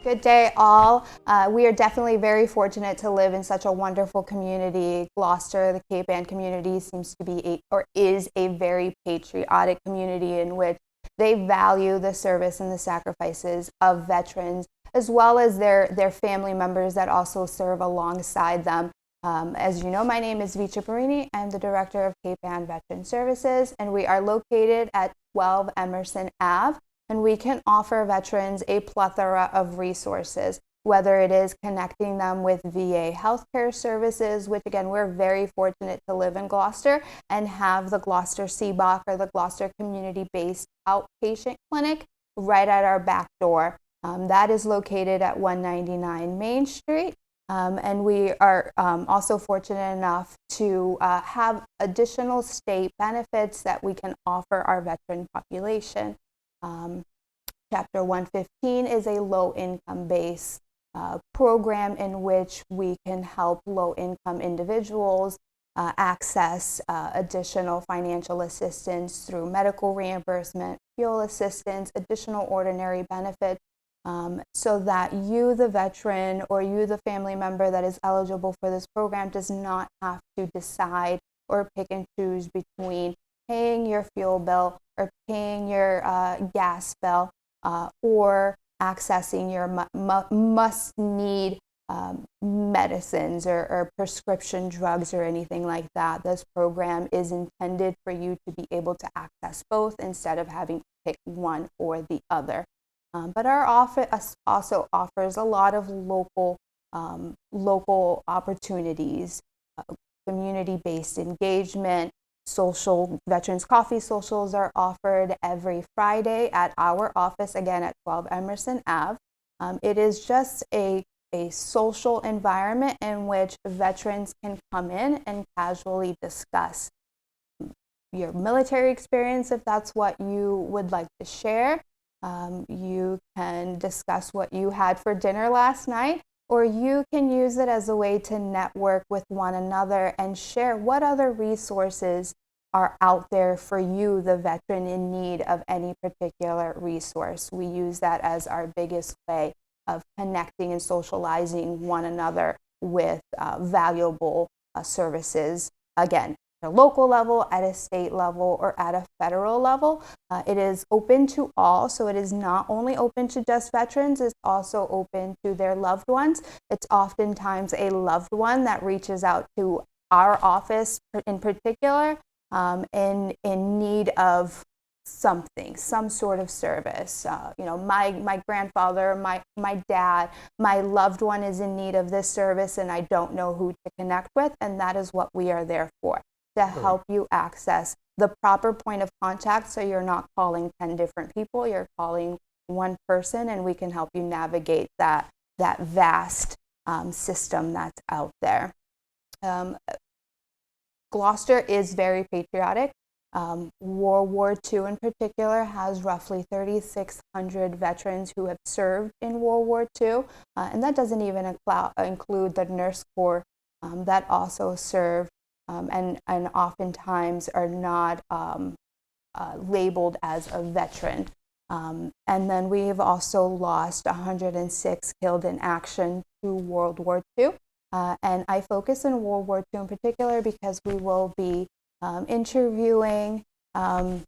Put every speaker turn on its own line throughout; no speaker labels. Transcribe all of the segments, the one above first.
Good day, all. We are definitely very fortunate to live in such a wonderful community. Gloucester, the Cape Ann community, seems to be is a very patriotic community in which they value the service and the sacrifices of veterans, as well as their family members that also serve alongside them. As you know, my name is Vicha Perini. I'm the Director of Cape Ann Veteran Services, and we are located at 12 Emerson Ave. And we can offer veterans a plethora of resources, whether it is connecting them with VA healthcare services, which again, we're very fortunate to live in Gloucester and have the Gloucester CBOC, or the Gloucester Community-Based Outpatient Clinic, right at our back door. That is located at 199 Main Street. And we are also fortunate enough to have additional state benefits that we can offer our veteran population. Chapter 115 is a low-income base program in which we can help low-income individuals access additional financial assistance through medical reimbursement, fuel assistance, additional ordinary benefits, so that you, the veteran, or you, the family member that is eligible for this program, does not have to decide or pick and choose between paying your fuel bill or paying your gas bill or accessing your must-need medicines or prescription drugs or anything like that. This program is intended for you to be able to access both instead of having to pick one or the other. But our office also offers a lot of local opportunities, community-based engagement. Social veterans coffee socials are offered every Friday at our office, again at 12 Emerson Ave. It is just a social environment in which veterans can come in and casually discuss your military experience if that's what you would like to share. You can discuss what you had for dinner last night, or you can use it as a way to network with one another and share what other resources are out there for you, the veteran in need of any particular resource. We use that as our biggest way of connecting and socializing one another with valuable services. Again, at a local level, at a state level, or at a federal level. It is open to all, so it is not only open to just veterans, it's also open to their loved ones. It's oftentimes a loved one that reaches out to our office in particular in need of something, some sort of service. My grandfather, my dad, my loved one is in need of this service and I don't know who to connect with, and that is what we are there for, to help you access the proper point of contact so you're not calling 10 different people, you're calling one person, and we can help you navigate that vast system that's out there. Gloucester is very patriotic. World War II in particular has roughly 3,600 veterans who have served in World War II, and that doesn't even include the Nurse Corps that also serve and oftentimes are not labeled as a veteran. And then we've also lost 106 killed in action to World War II. And I focus on World War II in particular because we will be interviewing a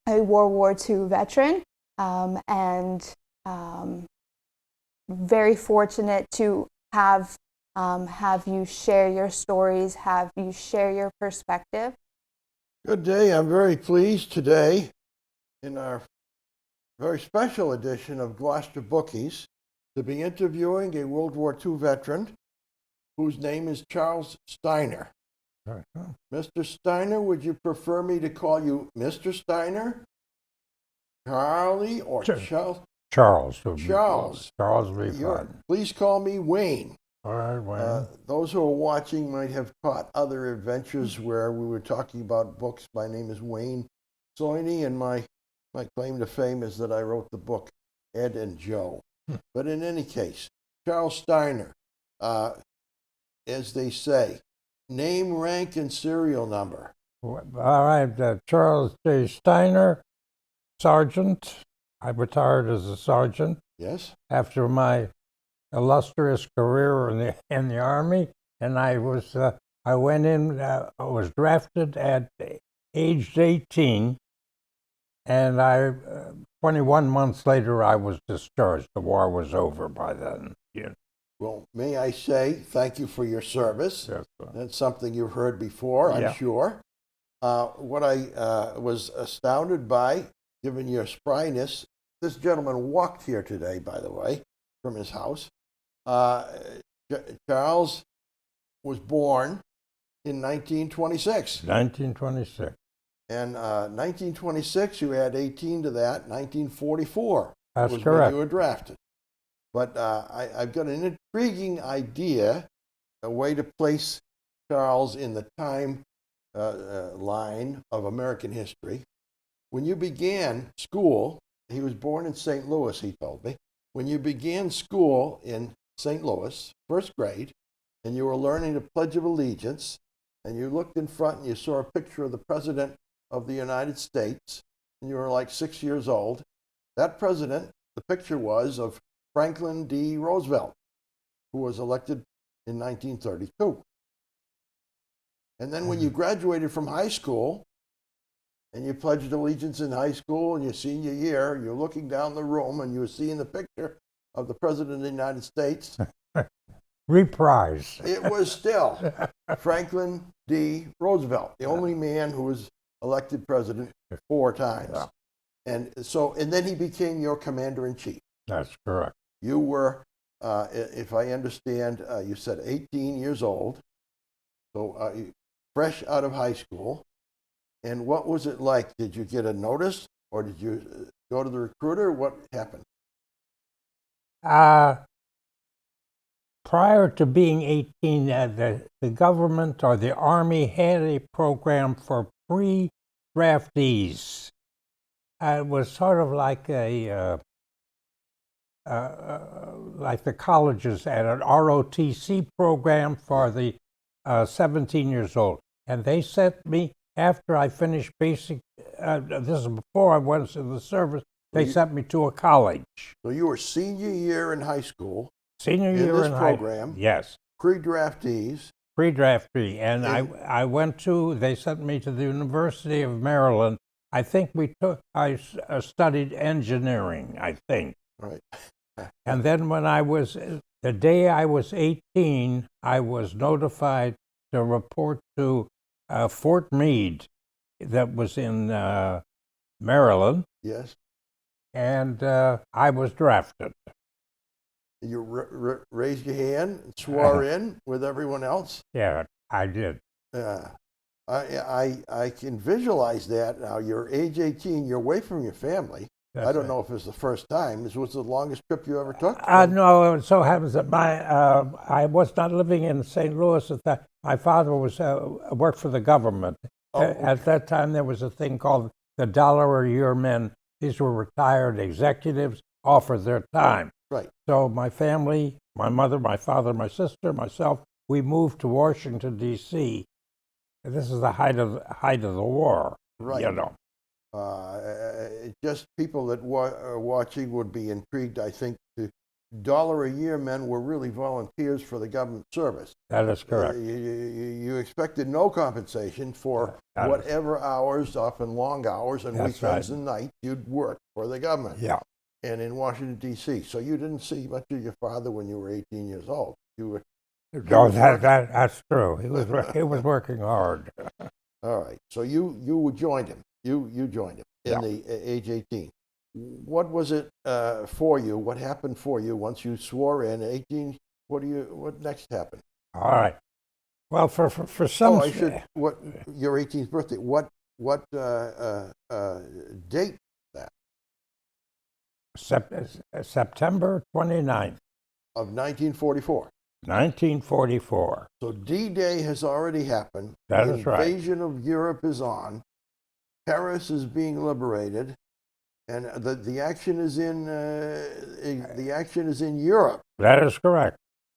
World War II veteran, and very fortunate to have you share your stories, have you share your perspective.
Good day. I'm very pleased today in our very special edition of Gloucester Bookies to be interviewing a World War II veteran whose name is Charles Steiner. Mr. Steiner, would you prefer me to call you Mr. Steiner, Charlie, or Charles?
Charles.
Charles.
Charles would be fine.
Please call me Wayne.
All right, Wayne.
Those who are watching might have caught other adventures where we were talking about books. My name is Wayne Soini, and my claim to fame is that I wrote the book Ed and Joe. But in any case, Charles Steiner, as they say, name, rank, and serial number.
All right, Charles J. Steiner, Sergeant, I retired as a sergeant
Yes?
after my illustrious career in the Army, and I went in. I was drafted at aged 18, and 21 months later, I was discharged. The war was over by then. Yeah.
Well, may I say thank you for your service.
Yes,
That's something you've heard before, I'm
Yeah.
sure. What I was astounded by, given your spryness, this gentleman walked here today, by the way, from his house. Charles was born in 1926.
1926.
And 1926, you add 18 to that, 1944
That's
was
correct.
when you were drafted. But I've got an intriguing idea, a way to place Charles in the time line of American history. When you began school, he was born in St. Louis, he told me. When you began school in St. Louis, first grade, and you were learning the Pledge of Allegiance, and you looked in front and you saw a picture of the President of the United States, and you were like 6 years old, that president, the picture was of Franklin D. Roosevelt, who was elected in 1932. And then when you graduated from high school, and you pledged allegiance in high school in your senior year, you're looking down the room and you're seeing the picture of the President of the United States.
Reprise.
It was still Franklin D. Roosevelt, the only man who was elected president 4 times.
Yeah.
And then he became your commander-in-chief.
That's correct.
You were, if I understand, you said 18 years old, so fresh out of high school. And what was it like? Did you get a notice, or did you go to the recruiter? What happened?
Prior to being 18, the government or the Army had a program for pre-draftees. It was sort of like like the colleges had an ROTC program for the 17 years old. And they sent me, after I finished basic, this is before I went into the service, they sent me to a college.
So you were senior year in high school.
Senior
in
year
this
in
program.
Yes.
Pre-draftees.
Pre-draftee. And I went to, they sent me to the University of Maryland. I think I studied engineering, I think.
Right.
And then the day I was 18, I was notified to report to Fort Meade that was in Maryland.
Yes.
And I was drafted.
You raised your hand and swore in with everyone else?
Yeah, I did.
I can visualize that now. You're age 18, you're away from your family. I don't know if it's the first time. This was the longest trip you ever took?
No, it so happens that I was not living in St. Louis at that. My father worked for the government. Okay. At that time, there was a thing called the $1 a year men. These were retired executives offered their time.
Right.
So my family, my mother, my father, my sister, myself, we moved to Washington, D.C. This is the height of the war.
Right.
You know.
Just people that are watching would be intrigued, I think. The $1 a year men were really volunteers for the government service.
That is correct.
You expected no compensation for whatever hours, often long hours, and weekends and nights you'd work for the government.
Yeah.
And in Washington, D.C. So you didn't see much of your father when you were 18 years old.
No, that's true. He was working hard.
All right. So you joined him. You joined him in the age 18. What was it for you? What happened for you once you swore in 18? What next happened?
All right. Well, for some.
Oh, your 18th birthday? What date?
September 29th.
Of 1944.
1944.
So D-Day has already happened.
That is right.
The invasion of Europe is on. Paris is being liberated, and the action is in Europe.
That is correct.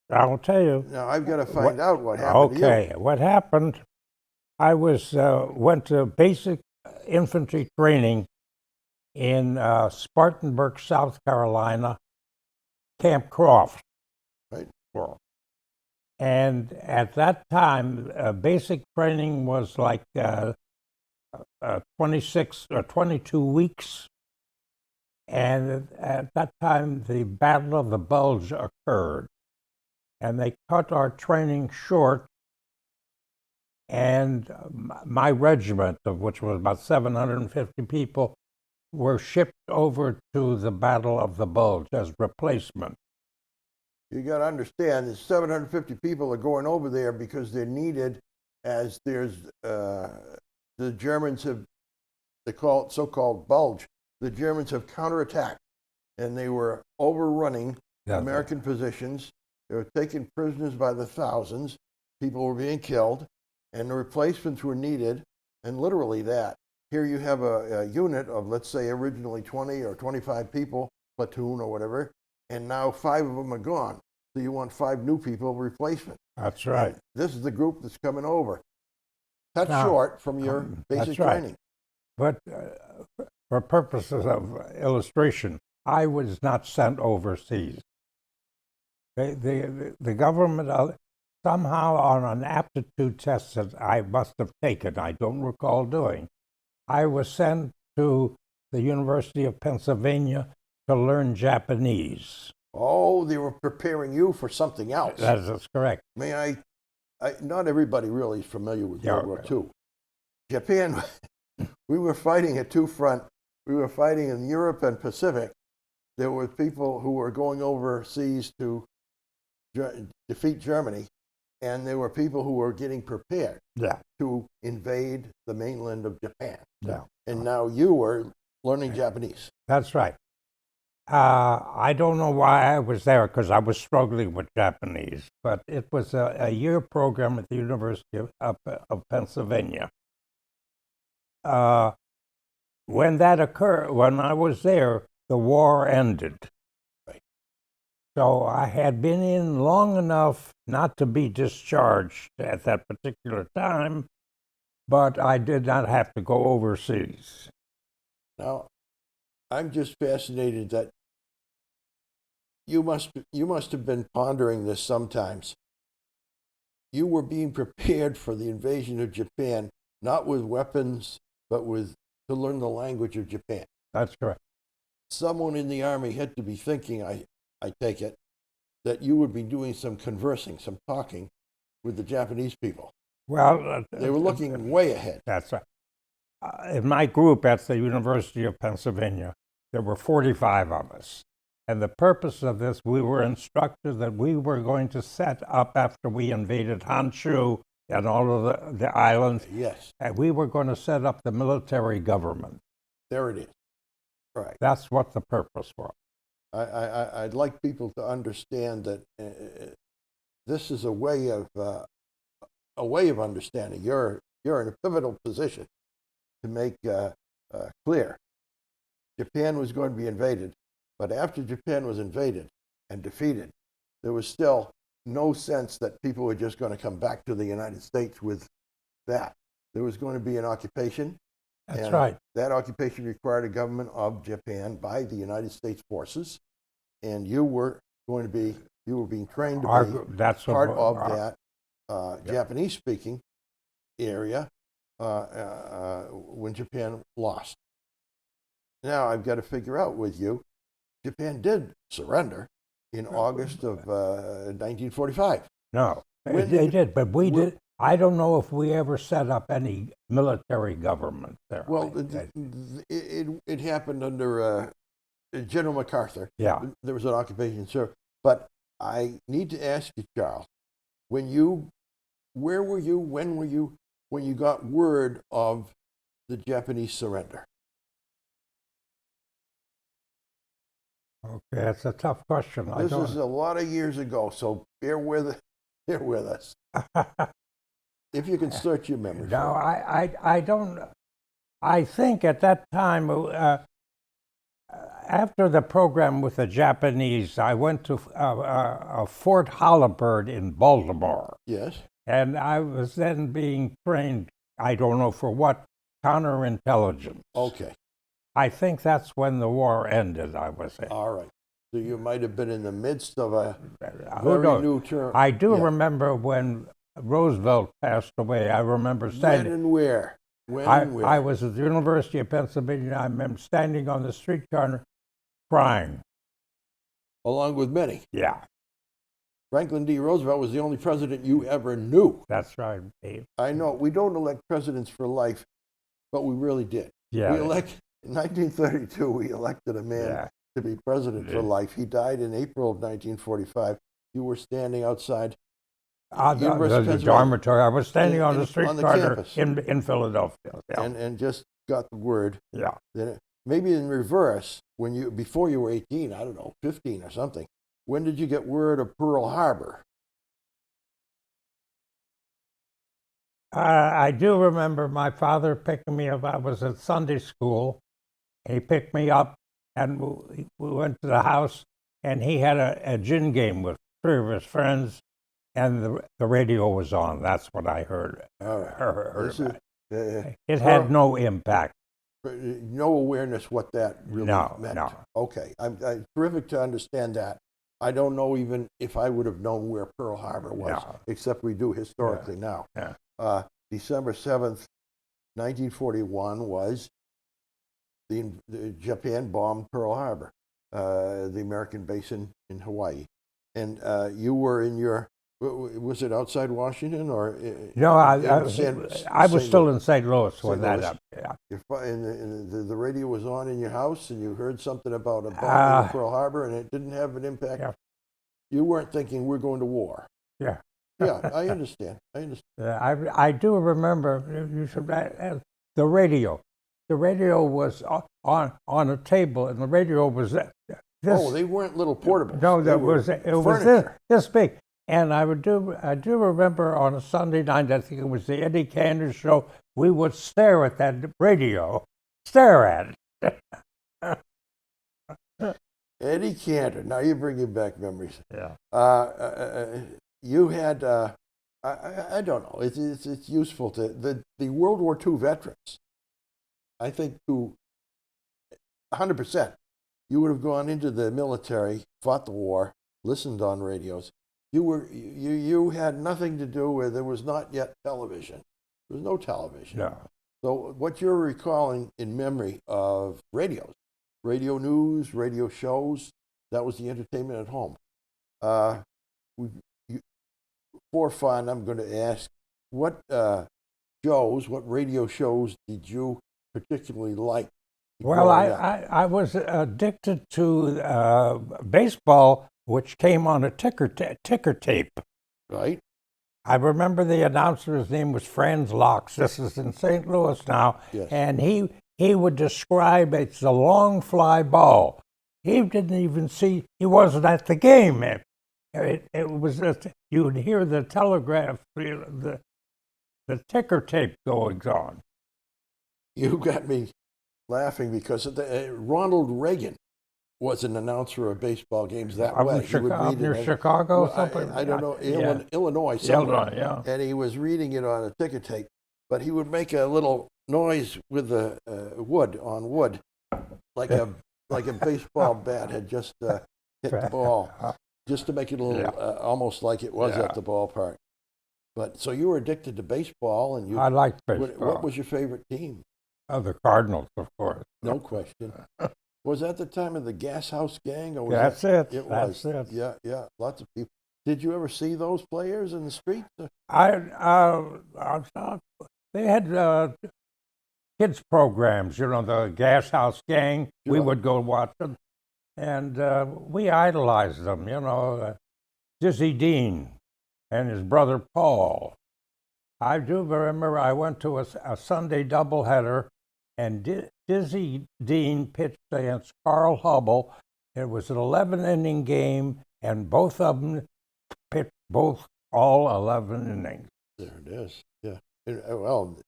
I will tell you.
Now I've got to find out what happened.
Okay,
to you.
What happened? I went to basic infantry training in Spartanburg, South Carolina, Camp Croft.
Right.
And at that time, basic training was like 26 or 22 weeks. And at that time, the Battle of the Bulge occurred. And they cut our training short. And my regiment, of which was about 750 people, were shipped over to the Battle of the Bulge as replacement.
You got to understand that 750 people are going over there because they're needed, as there's the Germans have, they call it so-called bulge. The Germans have counterattacked, and they were overrunning American positions. They were taking prisoners by the thousands. People were being killed, and the replacements were needed, and literally that. Here you have a unit of, let's say, originally 20 or 25 people, platoon or whatever, and now 5 of them are gone. So you want 5 new people replacement.
That's right.
And this is the group that's coming over. Cut
Now,
short from your basic training.
But for purposes of illustration, I was not sent overseas. The government, somehow on an aptitude test that I must have taken, I don't recall doing, I was sent to the University of Pennsylvania to learn Japanese.
Oh, they were preparing you for something else.
That's correct.
May I not everybody really is familiar with World War II. Japan, we were fighting at 2 fronts. We were fighting in Europe and Pacific. There were people who were going overseas to defeat Germany, and there were people who were getting prepared to invade the mainland of Japan. And now you were learning Japanese.
That's right. I don't know why I was there, because I was struggling with Japanese, but it was a year program at the University of Pennsylvania. When that occurred, when I was there, the war ended.
Right.
So I had been in long enough not to be discharged at that particular time, but I did not have to go overseas.
Now, I'm just fascinated that you must have been pondering this sometimes. You were being prepared for the invasion of Japan, not with weapons, but to learn the language of Japan.
That's correct.
Someone in the Army had to be thinking, I take it, that you would be doing some conversing, some talking with the Japanese people.
Well,
they were looking way ahead.
That's right. In my group at the University of Pennsylvania, there were 45 of us. And the purpose of this, we were instructed that we were going to set up, after we invaded Honshu and all of the islands,
yes,
and we were going to set up the military government.
There it is. Right.
That's what the purpose was.
I'd like people to understand that this is a way of understanding. You're in a pivotal position to make clear. Japan was going to be invaded, but after Japan was invaded and defeated, there was still no sense that people were just going to come back to the United States with that. There was going to be an occupation.
That's right.
That occupation required a government of Japan by the United States forces, and you were being trained to be part of that Japanese-speaking area when Japan lost. Now I've got to figure out with you, Japan did surrender in August of 1945.
No, they did, but we did. I don't know if we ever set up any military government there.
Well, it happened under General MacArthur.
Yeah.
There was an occupation, sir. But I need to ask you, Charles, where were you, when were you, when you got word of the Japanese surrender?
Okay, that's a tough question.
This is a lot of years ago, so bear with us. If you can search your memory.
No, I don't. I think at that time, after the program with the Japanese, I went to Fort Holabird in Baltimore.
Yes.
And I was then being trained, I don't know for what, counterintelligence.
Okay.
I think that's when the war ended, I was in.
All right. So you might have been in the midst of a
Who
very
knows?
new term.
I do
Yeah.
remember when Roosevelt passed away. I remember
When
standing.
and where? When and where?
I was at the University of Pennsylvania. I remember standing on the street corner crying.
Along with many.
Yeah,
Franklin D. Roosevelt was the only president you ever knew.
that's right, Dave.
I know. We don't elect presidents for life, but we really did.
Yeah.
In 1932, we elected a man
Yeah.
to be president for life. He died in April of 1945. You were standing outside University of
The
Pennsylvania.
dormitory. I was standing on the
on
street
the
corner
campus.
in Philadelphia. Yeah.
and just got the word.
Yeah.
That maybe in reverse, before you were 18, I don't know, 15 or something, when did you get word of Pearl Harbor?
I do remember my father picking me up. I was at Sunday school. He picked me up, and we went to the house, and he had a gin game with three of his friends, and the radio was on. That's what I heard.
All right.
heard
This
about
is,
it. It had no impact.
no awareness what that really
No,
meant.
no.
Okay, I'm terrific to understand that. I don't know even if I would have known where Pearl Harbor was,
No.
except we do historically now.
Yeah.
December 7th, 1941 was the Japan bombed Pearl Harbor, the American base in Hawaii. And you were in your, was it outside Washington or?
No, I was
St.
still
Louis?
in St. Louis
St.
when that
Louis.
happened. Yeah.
And the radio was on in your house, and you heard something about a bombing of Pearl Harbor, and it didn't have an impact.
Yeah.
You weren't thinking we're going to war.
Yeah.
Yeah, I understand.
I do remember the radio. The radio was on a table, and the radio was this.
Oh, they weren't little portables.
No,
They were
it was
furniture.
this big. And I do remember on a Sunday night, I think it was the Eddie Cantor show, we would stare at that radio, stare at it.
Eddie Cantor. Now you're bringing back memories.
Yeah.
You had, I don't know, it's useful to, the World War II veterans, I think to 100%, you would have gone into the military, fought the war, listened on radios. You had nothing to do with, there was not yet television. There was no television.
No.
So what you're recalling in memory of radios, radio news, radio shows, that was the entertainment at home. For fun, I'm going to ask, what radio shows did you particularly like?
Well, I was addicted to baseball, which came on a ticker tape.
Right.
I remember the announcer's name was Franz Locks. This is in St. Louis now.
Yes.
And he would describe it's a long fly ball. He didn't even see, he wasn't at the game. It was just, you would hear the telegraph, the ticker tape going on.
You got me laughing because Ronald Reagan was an announcer of baseball games that way.
Near Chicago or something?
I don't know,
Yeah.
Illinois somewhere.
Illinois, yeah.
And he was reading it on a ticker tape, but he would make a little noise with the wood, like a baseball bat had just hit the ball, just to make it a little, almost like it was at the ballpark. But so you were addicted to baseball, and
I liked baseball.
What was your favorite team?
Oh, the Cardinals, of course.
No question. Was that the time of the Gas House Gang? Or was
That's it.
It
That's
was.
it.
Yeah, lots of people. Did you ever see those players in the street?
They had kids programs, the Gas House Gang.
Sure.
We would go watch them, and we idolized them. Dizzy Dean and his brother Paul. I do remember I went to a Sunday doubleheader, and Dizzy Dean pitched against Carl Hubble. It was an 11-inning game, and both of them pitched all 11 innings.
There it is. Yeah. Well,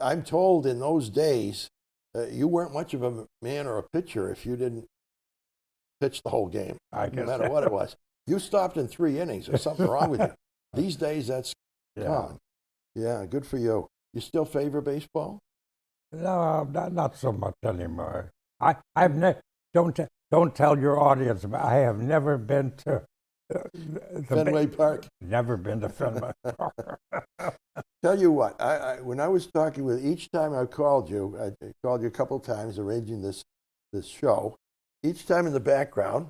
I'm told in those days you weren't much of a man or a pitcher if you didn't pitch the whole game, no matter what it was. You stopped in 3 innings, there's something wrong with you. These days, that's common. Yeah, good for you. You still favor baseball?
No, not so much anymore. I've don't tell your audience, but I have never been to
Fenway Park.
Never been to Fenway Park.
Tell you what, when I was talking with, each time I called you a couple of times arranging this show. Each time in the background,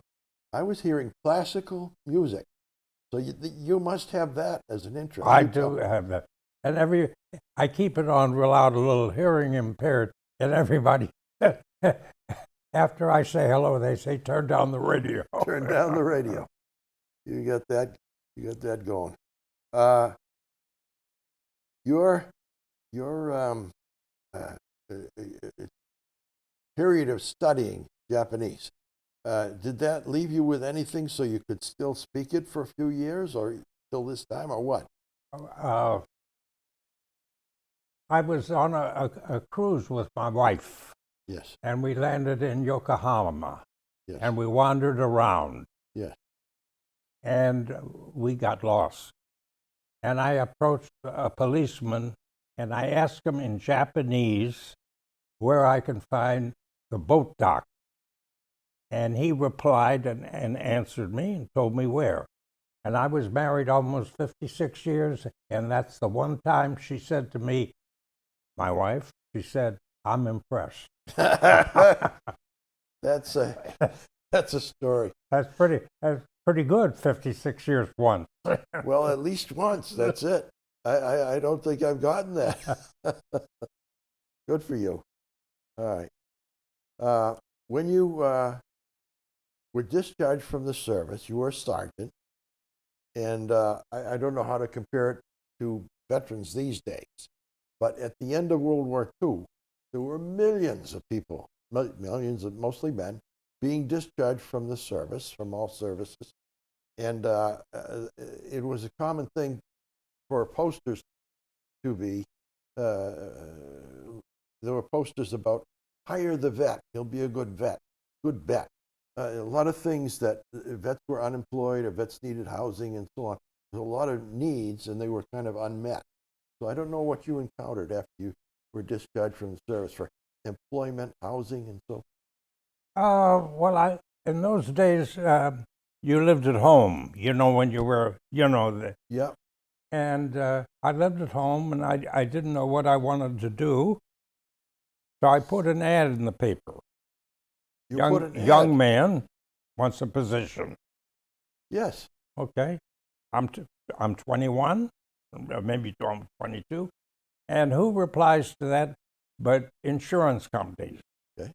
I was hearing classical music. So you must have that as an interest.
I do have that, and I keep it on real loud, a little hearing impaired, and everybody. After I say hello, they say, "Turn down the radio."
Turn down the radio. You got that. You got that going. Your period of studying Japanese, did that leave you with anything so you could still speak it for a few years, or till this time, or what?
I was on a cruise with my wife.
Yes.
And we landed in Yokohama.
Yes.
And we wandered around.
Yes.
And we got lost. And I approached a policeman and I asked him in Japanese where I can find the boat dock. And he replied and answered me and told me where. And I was married almost 56 years, and that's the one time she said to me, my wife, she said, "I'm impressed."
That's a story.
That's pretty good, 56 years once.
Well, at least once, that's it. I don't think I've gotten that. Good for you. All right. When you were discharged from the service, you were a sergeant, and I don't know how to compare it to veterans these days, but at the end of World War II, there were millions of people, millions of mostly men, being discharged from the service, from all services, and it was a common thing for posters to be, there were posters about, hire the vet, he'll be a good vet, good vet. A lot of things that vets were unemployed or vets needed housing and so on. There's a lot of needs and they were kind of unmet. So I don't know what you encountered after you were discharged from the service for employment, housing, and so.
Well, in those days, you lived at home, when you were,
Yeah.
And I lived at home and I didn't know what I wanted to do. So I put an ad in the paper. Young man wants a position.
Yes.
Okay. I'm 21, maybe I'm 22. And who replies to that but insurance companies?
Okay.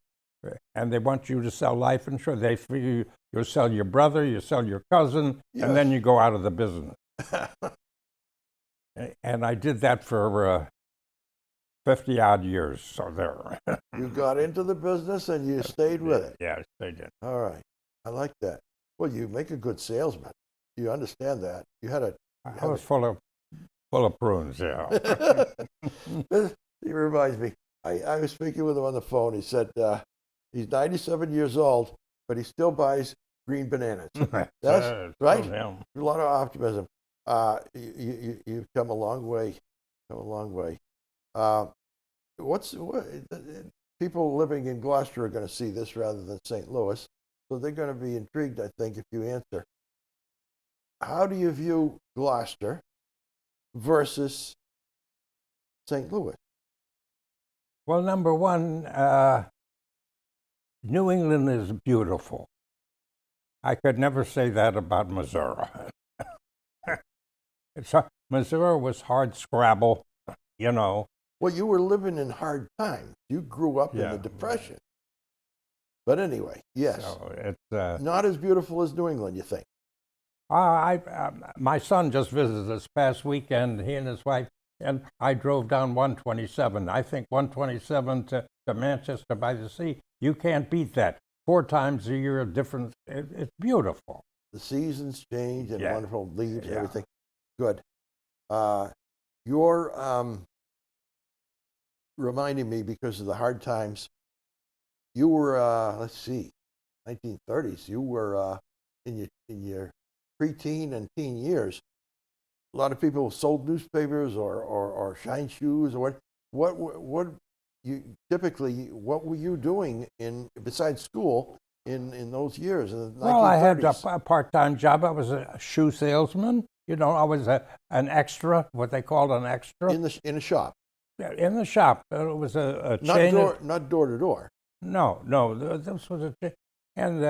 And they want you to sell life insurance. They figure you sell your brother, you sell your cousin,
Yes.
and then you go out of the business. And I did that for 50-odd years, so there.
You got into the business and you stayed with it.
Yeah, I stayed in.
All right. I like that. Well, you make a good salesman. You understand that. You had
I was full of prunes, yeah.
He reminds me, I was speaking with him on the phone. He said he's 97 years old, but he still buys green bananas. That's right. A lot of optimism. You've come a long way. Come a long way. People living in Gloucester are going to see this rather than St. Louis, so they're going to be intrigued, I think, if you answer. How do you view Gloucester versus St. Louis?
Well, number one, New England is beautiful. I could never say that about Missouri. Missouri was hard scrabble,
Well, you were living in hard times. You grew up in the Depression. But anyway, yes.
So it's
not as beautiful as New England, you think?
My son just visited this past weekend, he and his wife, and I drove down 127. I think 127 to Manchester by the Sea, you can't beat that. 4 times a year, different. It's beautiful.
The seasons change and wonderful leaves and everything. Good. You're reminding me, because of the hard times, you were, let's see, 1930s, you were in your preteen and teen years. A lot of people sold newspapers or shined shoes or what typically, what were you doing besides school in those years in the 1930s?
Well, I had a part-time job. I was a shoe salesman. You know, I was an extra, what they called an extra.
In a shop.
Yeah, in the shop. It was a
Not
chain.
Not door to door.
No, this was and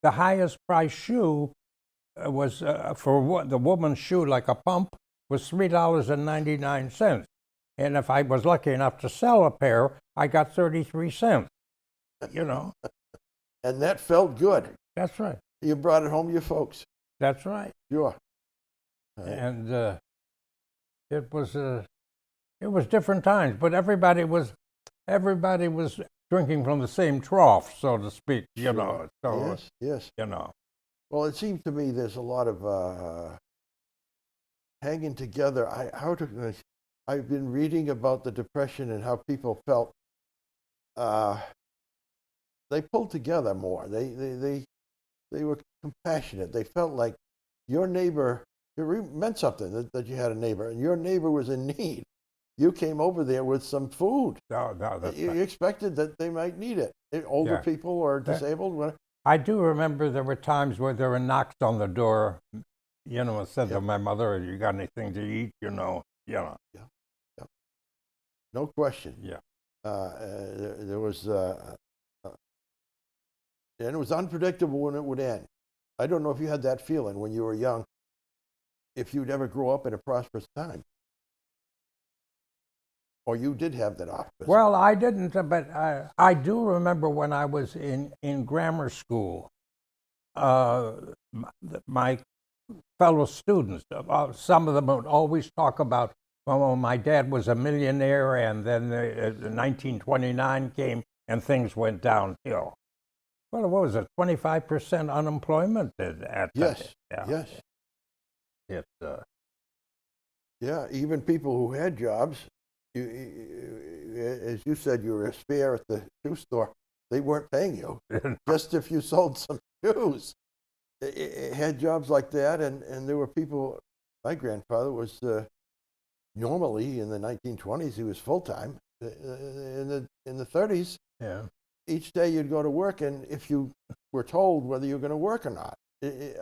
the highest price shoe was for the woman's shoe, like a pump, was $3.99. And if I was lucky enough to sell a pair, I got 33 cents. You know.
And that felt good.
That's right.
You brought it home to your folks.
That's right.
Sure.
And it was different times, but everybody was drinking from the same trough, so to speak. You
Sure.
know. So,
Yes.
you know.
Well, it seems to me there's a lot of hanging together. I've been reading about the Depression and how people felt. They pulled together more. They were compassionate. They felt like your neighbor. It meant something that you had a neighbor, and your neighbor was in need. You came over there with some food.
No, that's
You
right.
expected that they might need it. Older
Yeah.
people or disabled.
I do remember there were times where there were knocks on the door. You know, and said to my mother, "You got anything to eat?" You know. Yeah.
No question.
Yeah.
There was, and it was unpredictable when it would end. I don't know if you had that feeling when you were young, if you'd ever grow up in a prosperous time. Or you did have that opposite.
Well, I didn't, but I do remember when I was in grammar school, my fellow students, some of them would always talk about, well, my dad was a millionaire, and then 1929 came and things went downhill. Well, what was it, 25% unemployment at
Yes,
that?
yes.
It,
Yeah, even people who had jobs, as you said, you were a spare at the shoe store. They weren't paying you, just if you sold some shoes. It had jobs like that, and there were people. My grandfather was normally in the 1920s. He was full time. In the 30s,
yeah.
each day you'd go to work, and if you were told whether you're going to work or not,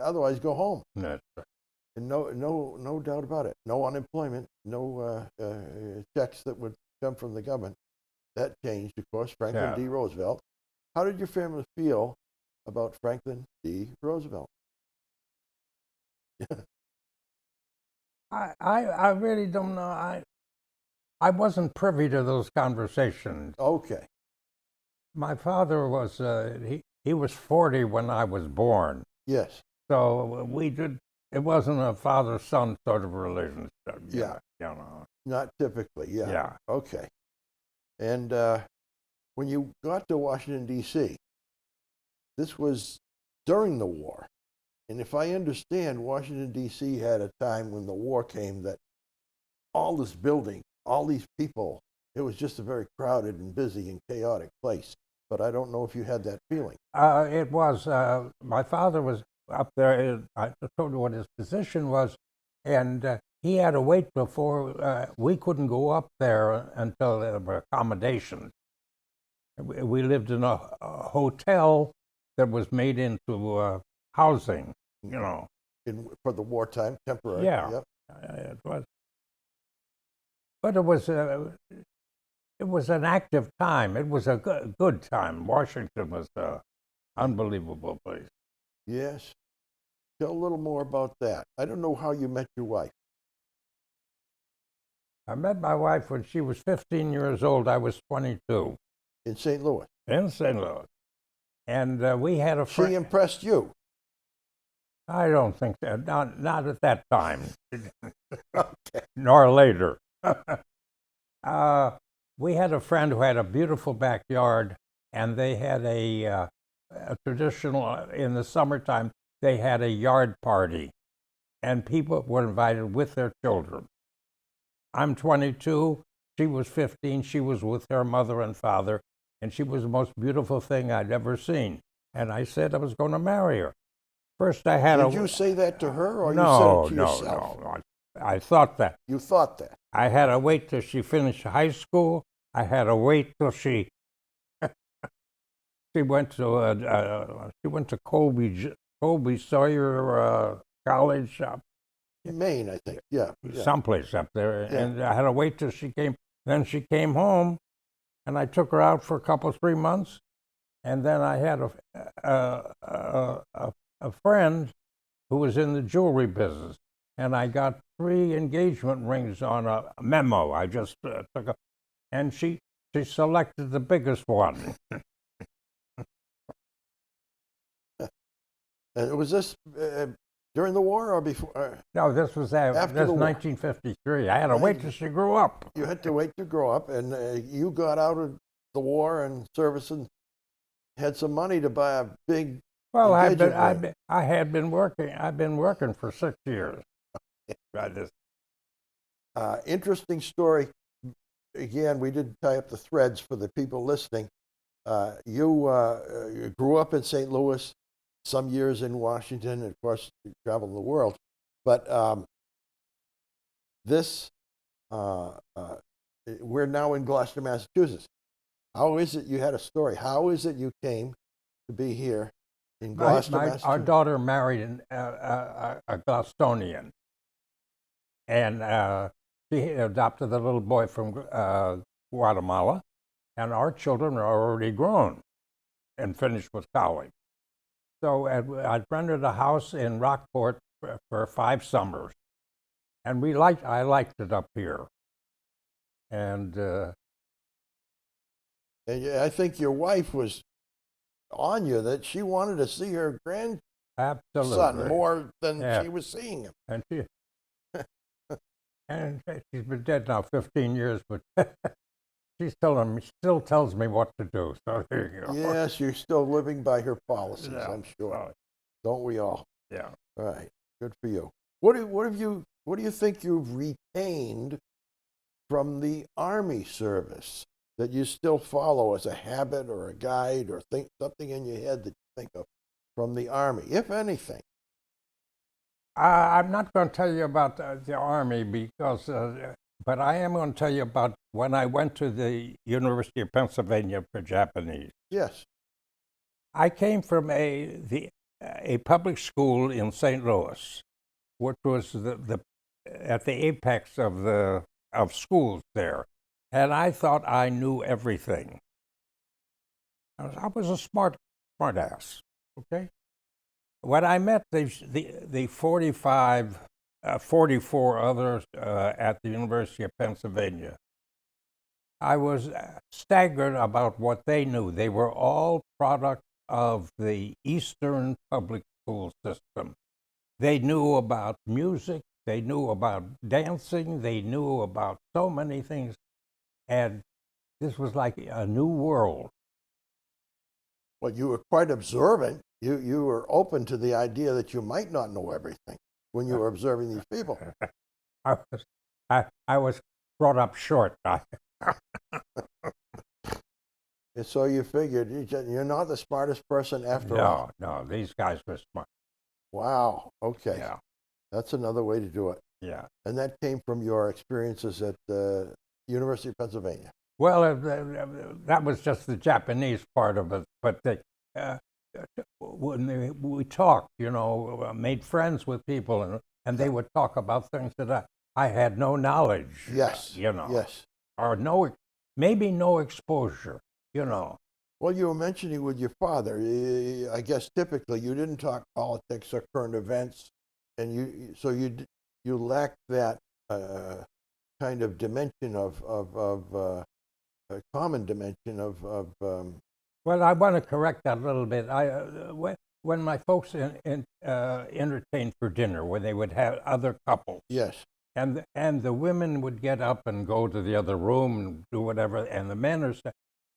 otherwise go home.
That's
And no doubt about it. No unemployment, no checks that would come from the government. That changed, of course, Franklin D. Roosevelt. How did your family feel about Franklin D. Roosevelt?
I really don't know. I wasn't privy to those conversations.
Okay.
My father was he was 40 when I was born,
Yes.
so it wasn't a father-son sort of relationship.
Yeah.
You know.
Not typically, yeah.
Yeah.
Okay. And when you got to Washington, D.C., this was during the war. And if I understand, Washington, D.C. had a time when the war came that all this building, all these people, it was just a very crowded and busy and chaotic place. But I don't know if you had that feeling.
It was, my father was up there. I told you what his position was, and he had to wait before we couldn't go up there until there were accommodations. We lived in a hotel that was made into housing, you know.
For the wartime, temporary.
Yeah.
Yep.
It was. But it was an active time. It was a good time. Washington was an unbelievable place.
Yes. Tell a little more about that. I don't know how you met your wife.
I met my wife when she was 15 years old. I was 22.
In St. Louis.
In St. Louis. And we had a friend.
She impressed you.
I don't think that. Not at that time.
Okay.
Nor later. We had a friend who had a beautiful backyard, and they had a traditional, in the summertime, they had a yard party, and people were invited with their children. I'm 22, she was 15, she was with her mother and father, and she was the most beautiful thing I'd ever seen. And I said I was going to marry her. First I had
Did you say that to her, or you
no,
said it to yourself?
No. I thought that.
You thought that.
I had to wait till she finished high school. I had to wait till she went to Colby Sawyer College
Maine, I think. Yeah.
someplace up there,
Yeah.
and I had to wait till she came. Then she came home, and I took her out for a couple, 3 months, and then I had a friend who was in the jewelry business, and I got 3 engagement rings on a memo. I just took and she selected the biggest one.
And was this during the war or before?
No, this was
After
this
the war.
1953. I had to wait till she grew up.
You had to wait to grow up, and you got out of the war and service and had some money to buy a big.
Well, I've been working for 6 years. By this.
Interesting story. Again, we didn't tie up the threads for the people listening. You grew up in St. Louis, some years in Washington, and of course, you traveled the world. But we're now in Gloucester, Massachusetts. How is it you had a story? How is it you came to be here in Gloucester, Massachusetts?
Our daughter married a Gloucestonian, and she adopted a little boy from Guatemala, and our children are already grown and finished with college. So I rented a house in Rockport for 5 summers, and I liked it up here. And
I think your wife was on you that she wanted to see her grandson
absolutely
more than she was seeing him.
And she's been dead now 15 years, but still tells me what to do. So there you go.
Yes, you're still living by her policies,
Yeah.
I'm sure. Don't we all?
Yeah.
All right. Good for you. What do you think you've retained from the Army service that you still follow as a habit or a guide or think something in your head that you think of from the Army, if anything?
I'm not going to tell you about the Army because, but I am going to tell you about when I went to the University of Pennsylvania for Japanese.
Yes.
I came from a public school in St. Louis, which was at the apex of schools there, and I thought I knew everything. I was a smart ass. Okay. When I met the 44 others at the University of Pennsylvania, I was staggered about what they knew. They were all products of the Eastern public school system. They knew about music, they knew about dancing, they knew about so many things, and this was like a new world.
Well, you were quite observant. You were open to the idea that you might not know everything when you were observing these people.
I was brought up short.
And so you figured you're not the smartest person after all.
No, these guys were smart.
Wow. Okay.
Yeah.
That's another way to do it.
Yeah.
And that came from your experiences at the University of Pennsylvania.
Well, that was just the Japanese part of it, but when we talked, made friends with people, and they would talk about things that I had no knowledge.
Yes. Yes.
Or maybe no exposure.
Well, you were mentioning with your father. I guess typically you didn't talk politics or current events, and you lacked that kind of dimension of a common dimension of.
Well, I want to correct that a little bit. When my folks entertained for dinner, when they would have other couples,
yes,
and the women would get up and go to the other room and do whatever, and the men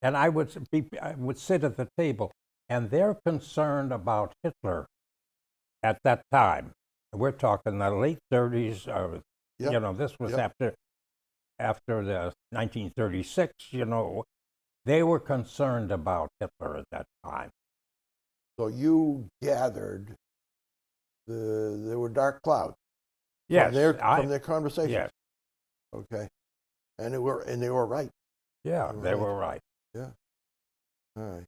and I would sit at the table, and they're concerned about Hitler at that time. We're talking the late 30s, or this was after the 1936. They were concerned about Hitler at that time.
So you gathered there were dark clouds.
Yes,
from their conversations.
Yes.
Okay, and they were right.
Yeah, they
Right.
were right.
Yeah. All right.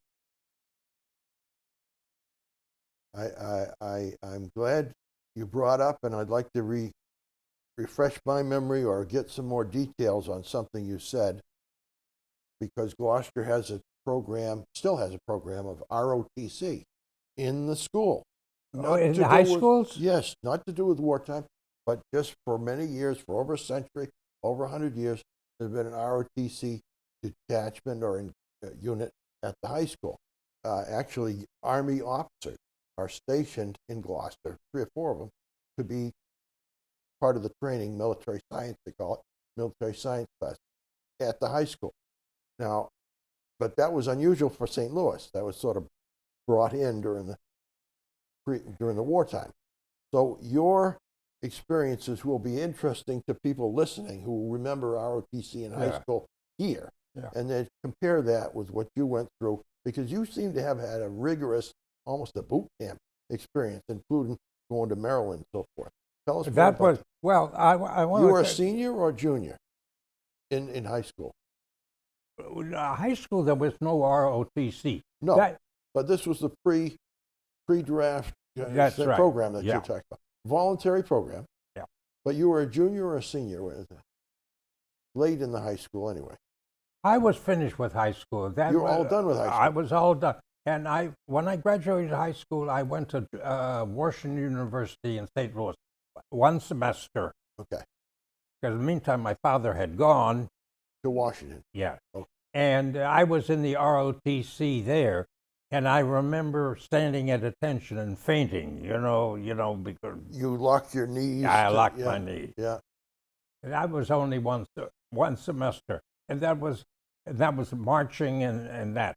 I'm glad you brought up, and I'd like to refresh my memory or get some more details on something you said, because Gloucester has a program, still has a program of ROTC in the school.
Oh,
Not
in
to
the
do
high
with,
schools?
yes, not to do with wartime, but just for many years, for over a century, over 100 years, there's been an ROTC detachment or unit at the high school. Actually, Army officers are stationed in Gloucester, 3 or 4 of them, to be part of the training, military science, they call it, military science class, at the high school. Now, but that was unusual for St. Louis. That was sort of brought in during the wartime. So your experiences will be interesting to people listening who remember ROTC in high school here.
Yeah.
And then compare that with what you went through, because you seem to have had a rigorous, almost a boot camp experience, including going to Maryland and so forth. Tell us more
That
about
was,
that.
well, I want
You
to
were a senior or junior in high school?
high school, there was no ROTC.
No,
That,
but this was the pre-draft
That's right.
program that
Yeah.
you're talking about. Voluntary program.
Yeah.
But you were a junior or a senior? Late in the high school anyway.
I was finished with high school. That
You were
was,
all done with high
I
school?
was all done. And when I graduated high school, I went to Washington University in St. Louis, 1 semester.
Okay.
Because in the meantime, my father had gone.
To Washington.
Yeah.
Okay.
And I was in the ROTC there, and I remember standing at attention and fainting, because
You locked your knees.
I locked
yeah,
my knee.
Yeah.
And that was only one semester, and that was marching and that.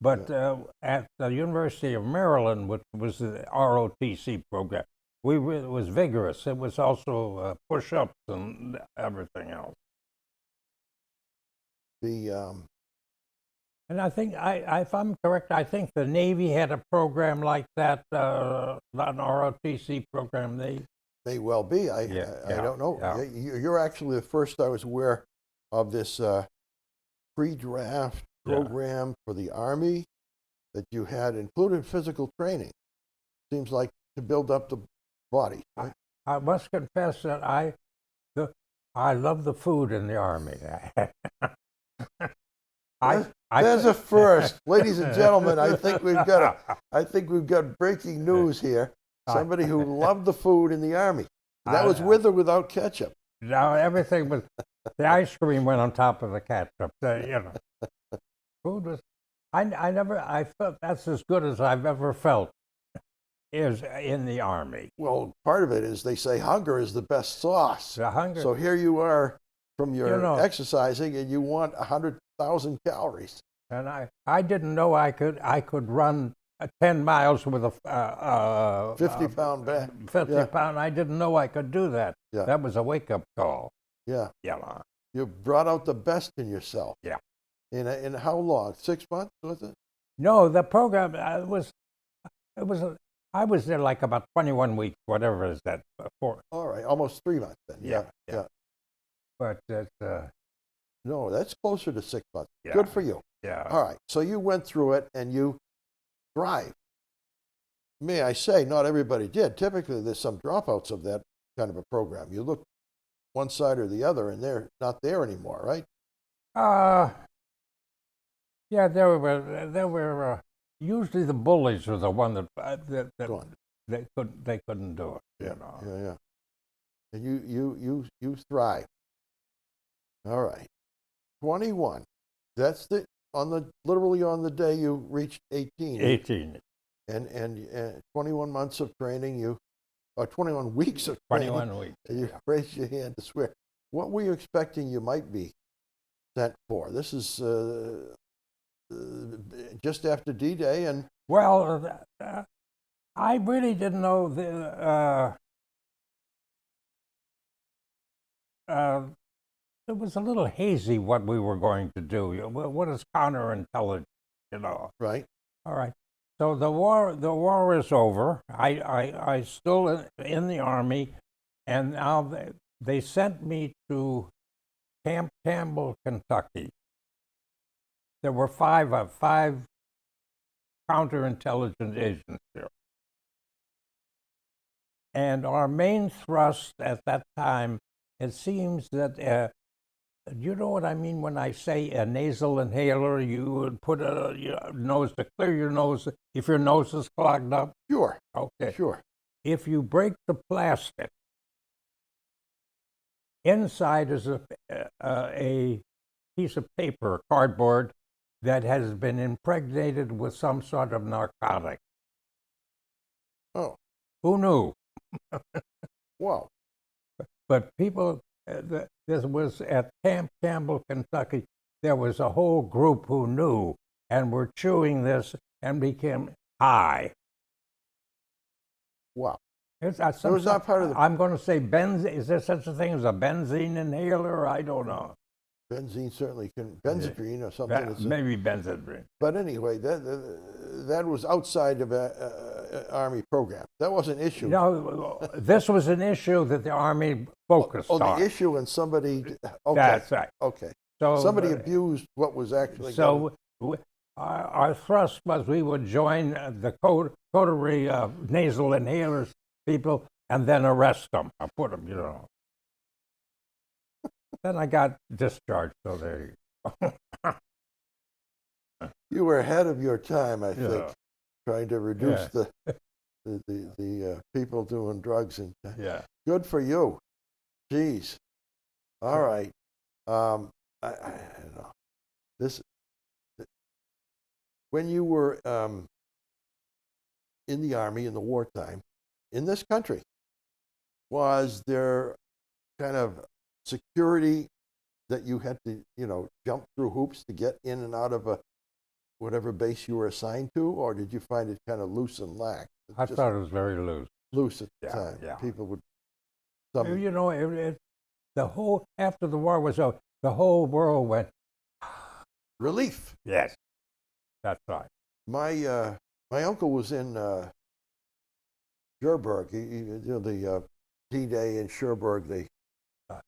But at the University of Maryland, which was the ROTC program, it was vigorous. It was also push-ups and everything else. And I think, if I'm correct, I think the Navy had a program like that, an ROTC program.
May well be. I don't know.
Yeah.
You're actually the first I was aware of this pre-draft program for the Army that you had, included physical training. Seems like to build up the body. Right?
I must confess that I love the food in the Army.
There's a first, ladies and gentlemen. I think we've got breaking news here. Somebody who loved the food in the Army. That was with or without ketchup.
No, everything was. The ice cream went on top of the ketchup. Food was. I felt that's as good as I've ever felt. Is in the Army.
Well, part of it is they say hunger is the best sauce.
The hunger.
So here you are from your exercising, and you want 100,000 calories.
And I didn't know I could run 10 miles with a
50-pound bag.
50-pound. I didn't know I could do that.
Yeah.
That was a wake-up call.
Yeah.
Yeah.
You brought out the best in yourself.
Yeah.
In how long? 6 months, was it?
No, the program I was there like about 21 weeks, whatever is that for.
All right, almost 3 months then. Yeah.
But
No, that's closer to 6 months.
Yeah.
Good for you.
Yeah.
All right, so you went through it and you thrived. May I say, not everybody did. Typically, there's some dropouts of that kind of a program. You look one side or the other, and they're not there anymore, right?
Yeah, there were usually the bullies were the one that they couldn't do it.
Yeah. And you thrive. All right, 21. That's literally on the day you reached 18.
18.
And 21 months of training, 21 weeks of training.
21 weeks.
You raised your hand to swear. What were you expecting you might be sent for? This is just after D-Day, and
well, I really didn't know it was a little hazy what we were going to do. What is counterintelligence?
Right.
All right. So the war is over. I still in the Army, and now they sent me to Camp Campbell, Kentucky, there were five counterintelligence agents there. And our main thrust at that time, it seems that, you know what I mean when I say a nasal inhaler? You would put your nose to clear your nose if your nose is clogged up?
Sure.
Okay.
Sure.
If you break the plastic, inside is a piece of paper, cardboard, that has been impregnated with some sort of narcotic.
Oh,
Who knew?
wow.
But people, this was at Camp Campbell, Kentucky. There was a whole group who knew and were chewing this and became high.
Wow.
It's,
So it's not part of the
I'm going to say benzene. Is there such a thing as a benzene inhaler? I don't know.
benzene certainly can benzoprine or something.
Maybe benzoprine.
But anyway, that was outside of a Army program. That wasn't an issue.
No, this was an issue that the Army focused on.
Oh, the issue, and somebody. Okay.
That's right.
Okay.
So
somebody abused what was actually.
So our thrust was we would join the coterie of nasal inhalers people and then arrest them. I put them, you know. Then I got discharged. So there you go.
You were ahead of your time, I think, trying to reduce
Yeah.
the people doing drugs. And
Yeah.
good for you. Jeez. All right. I don't know. When you were in the Army in the wartime, in this country, was there kind of security that you had to, jump through hoops to get in and out of whatever base you were assigned to, or did you find it kind of loose and lax?
I thought it was very loose.
Loose at the
Yeah,
time.
yeah.
People would.
You know, the whole after the war was over, the whole world went
relief.
Yes, that's right.
My uncle was in Cherbourg. The D-Day in Cherbourg, the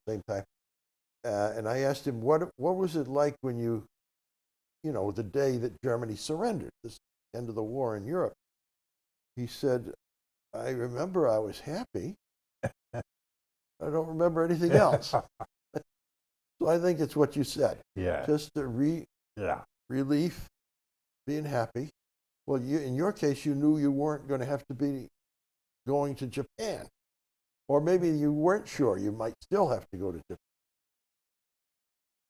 same time. And I asked him, what was it like when the day that Germany surrendered, this end of the war in Europe? He said, I remember I was happy. I don't remember anything else. So I think it's what you said.
Yeah.
Just the relief, being happy. Well, in your case, you knew you weren't going to have to be going to Japan. Or maybe you weren't sure you might still have to go to Japan.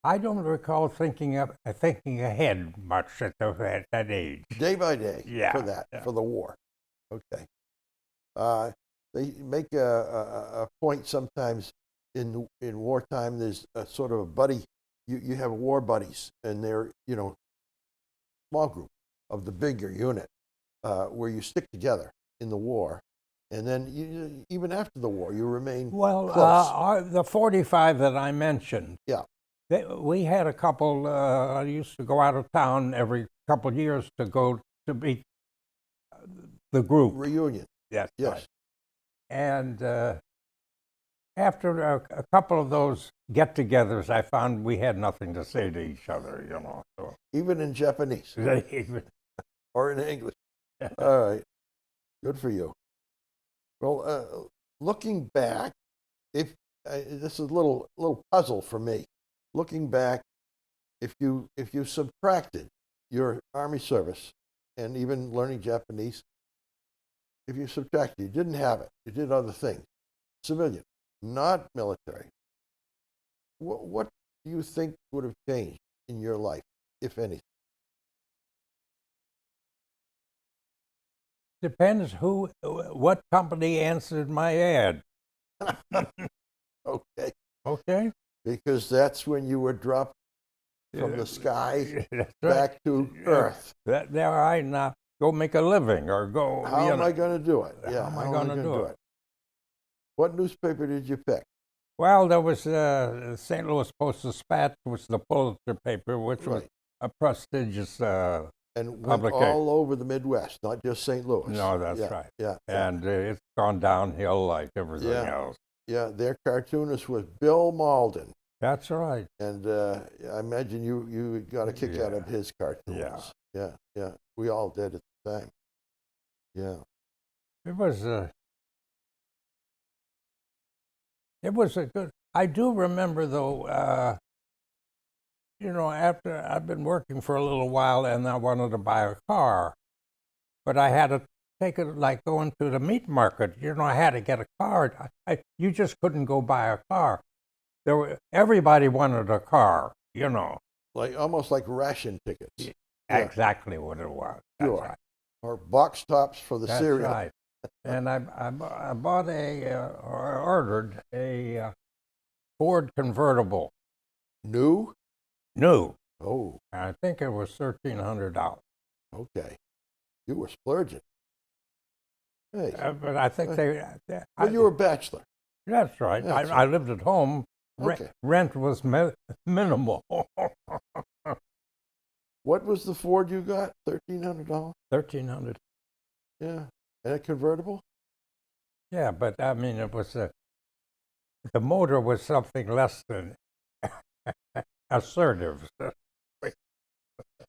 I
I don't recall thinking ahead much at that age.
Day by day,
Yeah.
for the war. Okay. They make a point sometimes in wartime. There's a sort of a buddy. You have war buddies, and they're small group of the bigger unit where you stick together in the war, and then even after the war you remain close.
The 45 that I mentioned.
Yeah.
We had a couple. I used to go out of town every couple of years to go to meet the group
Reunion.
Yes.
Yes.
Right. And after a couple of those get-togethers, I found we had nothing to say to each other. So.
Even in Japanese or in English. All right. Good for you. Well, looking back, this is a little puzzle for me. Looking back, if you subtracted your Army service and even learning Japanese, if you subtracted, you didn't have it, you did other things, civilian, not military, what do you think would have changed in your life, if anything?
Depends what company answered my ad.
Okay.
Okay.
Because that's when you were dropped from the sky
That's
back to Earth.
There I now go make a living or go.
How am I going to do it?
How am I going to do it?
What newspaper did you pick?
Well, there was St. Louis Post-Dispatch, which was the Pulitzer paper, which was a prestigious
and went
publication.
all over the Midwest, not just St. Louis.
No, that's right.
Yeah.
And it's gone downhill like everything else.
Yeah, their cartoonist was Bill Malden.
That's right.
And I imagine you got a kick out of his cartoons.
Yeah.
Yeah. We all did at the time. Yeah.
It was a good. I do remember though. After I've been working for a little while, and I wanted to buy a car, but I had to take it like going to the meat market. I had to get a car. You just couldn't go buy a car. Everybody wanted a car.
Like almost like ration tickets. Yeah.
Exactly what it was. That's
Sure.
right.
Or box tops for the
That's
cereal.
right. And I bought or ordered a Ford convertible.
New?
New.
Oh,
I think it was $1,300.
okay. You were splurging. Hey.
But I think
Well, you were a bachelor.
That's right.
That's
I lived at home.
Okay.
Rent was minimal.
What was the Ford you got? $1,300?
$1,300.
Yeah. And a convertible?
Yeah, but I mean, it was the motor was something less than assertive.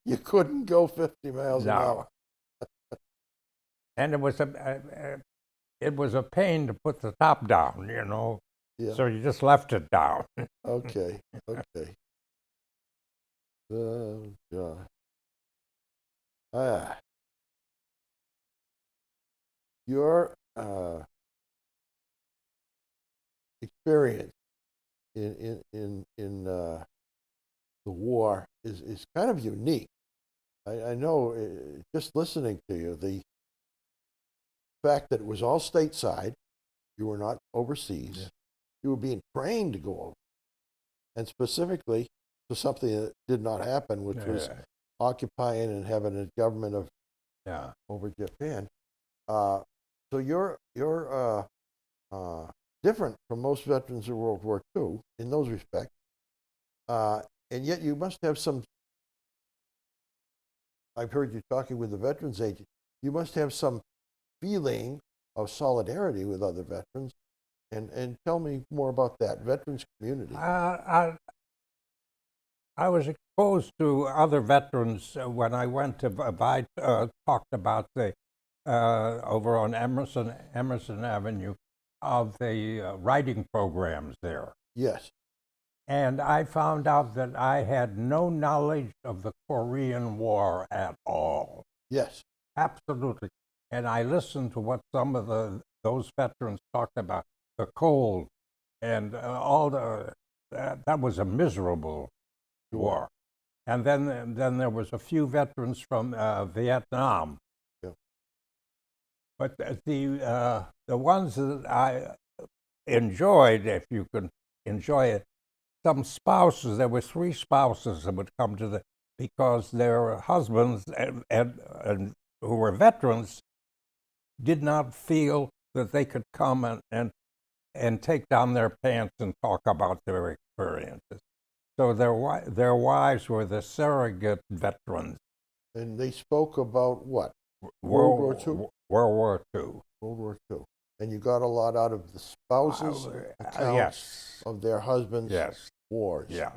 You couldn't go 50 miles an hour.
And it was a pain to put the top down,
Yeah.
So you just left it down.
Okay. Oh, God. Your experience in the war is kind of unique. I know, just listening to you, the fact that it was all stateside, you were not overseas,
Yeah.
you were being trained to go over, and specifically to something that did not happen, which was occupying and having a government of over Japan. So you're different from most veterans of World War II in those respects, and yet you must have some. I've heard you talking with the Veterans Agent. You must have some feeling of solidarity with other veterans, and tell me more about that veterans community.
I was exposed to other veterans when I went to talked about the over on Emerson Avenue of the writing programs there.
Yes.
And I found out that I had no knowledge of the Korean War at all.
Yes.
Absolutely. And I listened to what some of those veterans talked about, the cold, and all that was a miserable war. And then there was a few veterans from Vietnam.
Yeah.
But the ones that I enjoyed, if you could enjoy it, some spouses, there were 3 spouses that would come to because their husbands and who were veterans did not feel that they could come and take down their pants and talk about their experiences. So their wives were the surrogate veterans.
And they spoke about what? World War II?
World War II.
World War II. And you got a lot out of the spouses' accounts of their husbands' wars.
Yeah.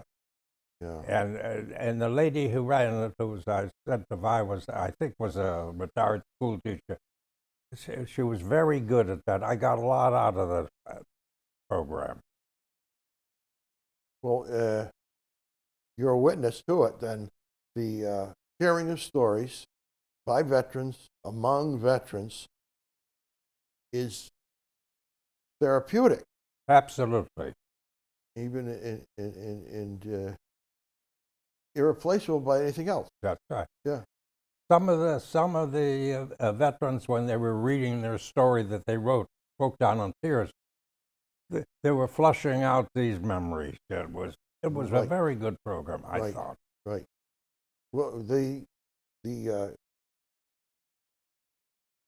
Yeah.
And the lady who ran it, who I said to Vi, I think was a retired school teacher. She was very good at that. I got a lot out of the program.
Well, you're a witness to it, then. The sharing of stories by veterans, among veterans, is therapeutic.
Absolutely.
Even irreplaceable by anything else.
That's right.
Yeah.
Some of the veterans, when they were reading their story that they wrote, broke down in tears. They were flushing out these memories. It was a very good program, I thought.
Right. Well, the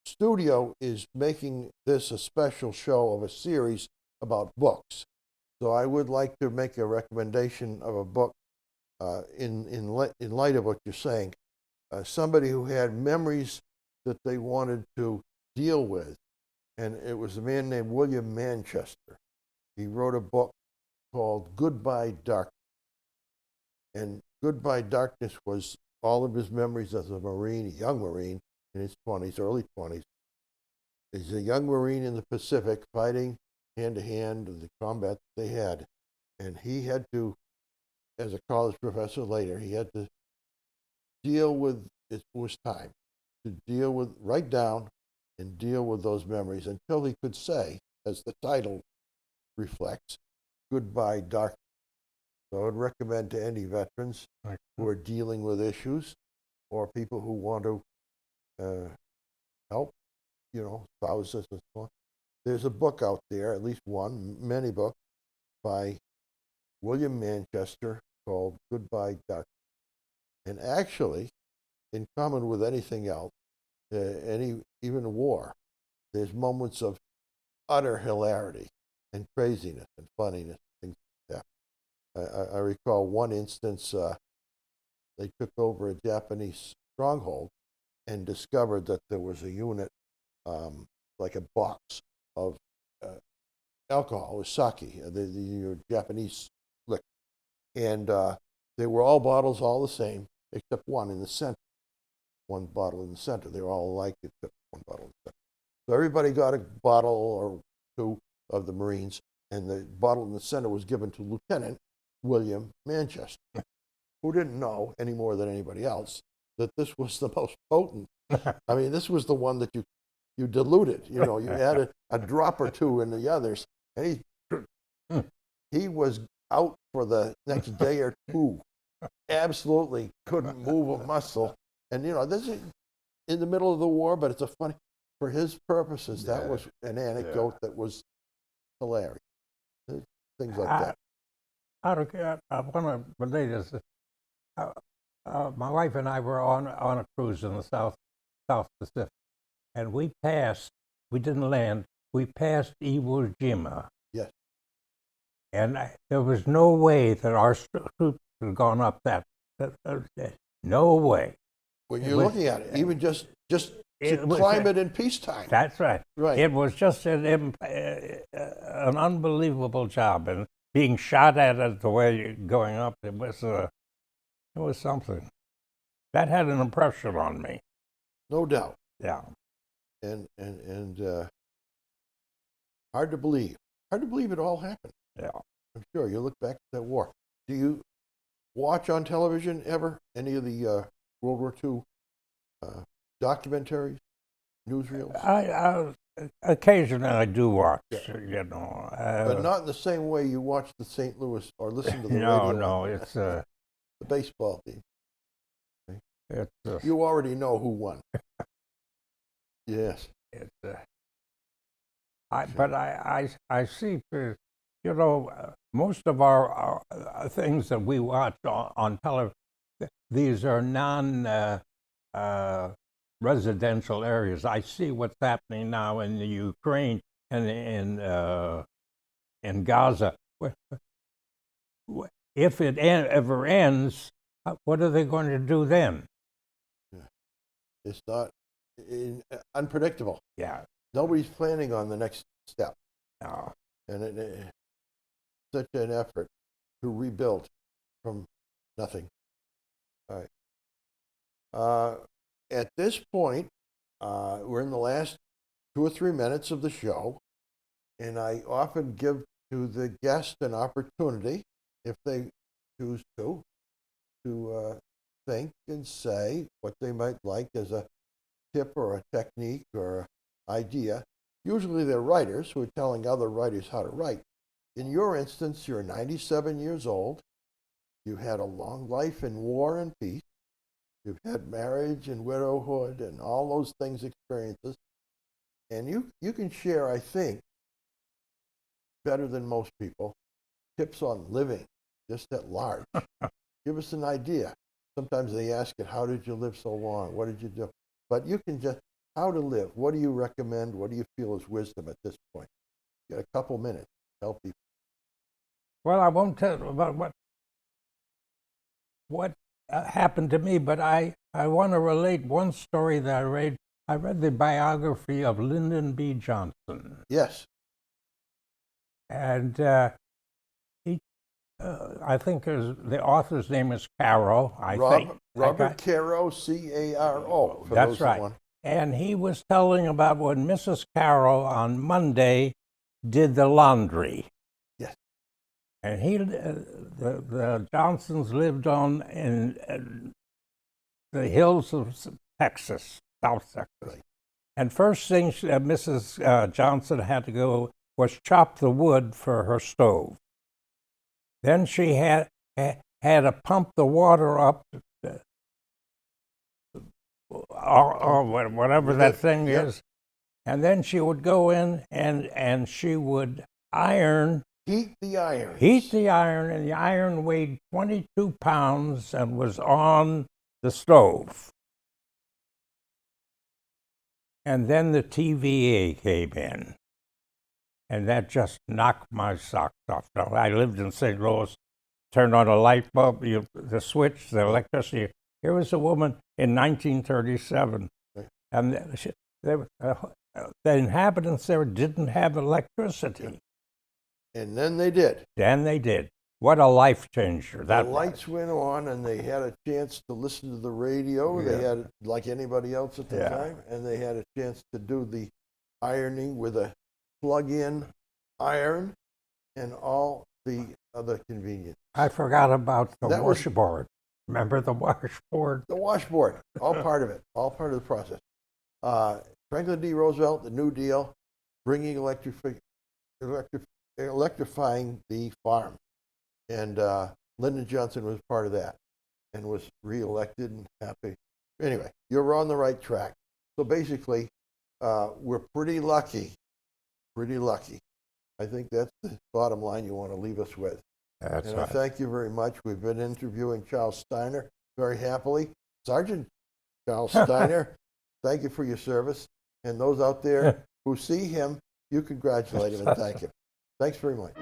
studio is making this a special show of a series about books. So I would like to make a recommendation of a book in light of what you're saying. Somebody who had memories that they wanted to deal with, and it was a man named William Manchester. He wrote a book called Goodbye Darkness. And Goodbye Darkness was all of his memories as a Marine, a young Marine in his 20s, early 20s. He's a young Marine in the Pacific fighting hand-to-hand in the combat they had. And he had to, as a college professor later, he had to deal with, it was time to deal with, write down and deal with those memories until he could say, as the title reflects, Goodbye Darkness. So I would recommend to any veterans who are dealing with issues or people who want to help, spouses and so on. There's a book out there, at least one, many books, by William Manchester called Goodbye Darkness. And actually, in common with anything else, even war, there's moments of utter hilarity and craziness and funniness, things like that. I recall one instance, they took over a Japanese stronghold and discovered that there was a unit, like a box of alcohol, or sake, the Japanese liquor. And they were all bottles, all the same, except one in the center. One bottle in the center. They were all alike except one bottle in the center. So everybody got a bottle or two of the Marines, and the bottle in the center was given to Lieutenant William Manchester, who didn't know any more than anybody else that this was the most potent. I mean, this was the one that you diluted. You added a drop or two in the others, and he was out for the next day or two. Absolutely couldn't move a muscle. And this is in the middle of the war, but it's a funny, for his purposes, that was an anecdote that was hilarious. Things like that.
I want to relate this. My wife and I were on a cruise in the South Pacific, and we didn't land, we passed Iwo Jima.
Yes.
And there was no way that our troops had gone up that no way.
When you're looking at it, even just to climb it in peacetime.
That's right.
Right.
It was just an unbelievable job, and being shot at it the way you're going up, it was something. That had an impression on me.
No doubt.
Yeah.
And hard to believe. Hard to believe it all happened.
Yeah.
I'm sure. You look back at that war. Do you watch on television ever any of the World War II documentaries, newsreels?
Occasionally I do watch,
but not in the same way you watch the St. Louis or listen to the radio.
No, it's
the baseball team.
It's
you already know who won. Yes.
It's but I see, most of our things that we watch on television, these are non-residential areas. I see what's happening now in the Ukraine and in Gaza. If it ever ends, what are they going to do then?
It's not unpredictable.
Yeah.
Nobody's planning on the next step.
No.
And it's such an effort to rebuild from nothing. All right. At this point, we're in the last 2 or 3 minutes of the show, and I often give to the guest an opportunity, if they choose to think and say what they might like as a tip or a technique or an idea. Usually they're writers who are telling other writers how to write. In your instance, you're 97 years old. You've had a long life in war and peace. You've had marriage and widowhood and all those things, experiences. And you can share, I think, better than most people, tips on living, just at large. Give us an idea. Sometimes they ask it, how did you live so long? What did you do? But you can just, how to live. What do you recommend? What do you feel is wisdom at this point? You got a couple minutes to help people.
Well, I won't tell about what happened to me, but I want to relate one story that I read. I read the biography of Lyndon B. Johnson.
Yes.
And I think the author's name is Caro, I think.
Robert Caro, C-A-R-O. for
That's
those that
right.
want-
And he was telling about when Mrs. Caro on Monday did the laundry.
Yes.
And the Johnsons lived in the hills of Texas, South Texas.
Right.
And first thing Mrs. Johnson had to go was chop the wood for her stove. Then she had to pump the water up, or whatever that thing
Yep.
is. And then she would go in and she would iron.
Heat the iron.
Heat the iron, and the iron weighed 22 pounds and was on the stove. And then the TVA came in, and that just knocked my socks off. Now, I lived in St. Louis, turned on a light bulb, the switch, the electricity. Here was a woman in 1937, and the inhabitants there didn't have electricity.
And then they did.
Then they did. What a life changer that
The
was.
lights went on, and they had a chance to listen to the radio.
Yeah.
They had, like anybody else at the
Yeah.
time, and they had a chance to do the ironing with a plug-in iron and all the other convenience.
I forgot about the
That was-
washboard. Remember the washboard?
The washboard, all part of it, all part of the process. Franklin D. Roosevelt, the New Deal, bringing electrifying the farm. And Lyndon Johnson was part of that and was reelected and happy. Anyway, you're on the right track. So basically, we're pretty lucky. Pretty lucky. I think that's the bottom line you want to leave us with.
That's
And I
right.
thank you very much. We've been interviewing Charles Steiner very happily. Sergeant Charles Steiner, thank you for your service. And those out there who see him, you congratulate him and thank him. Thanks very much.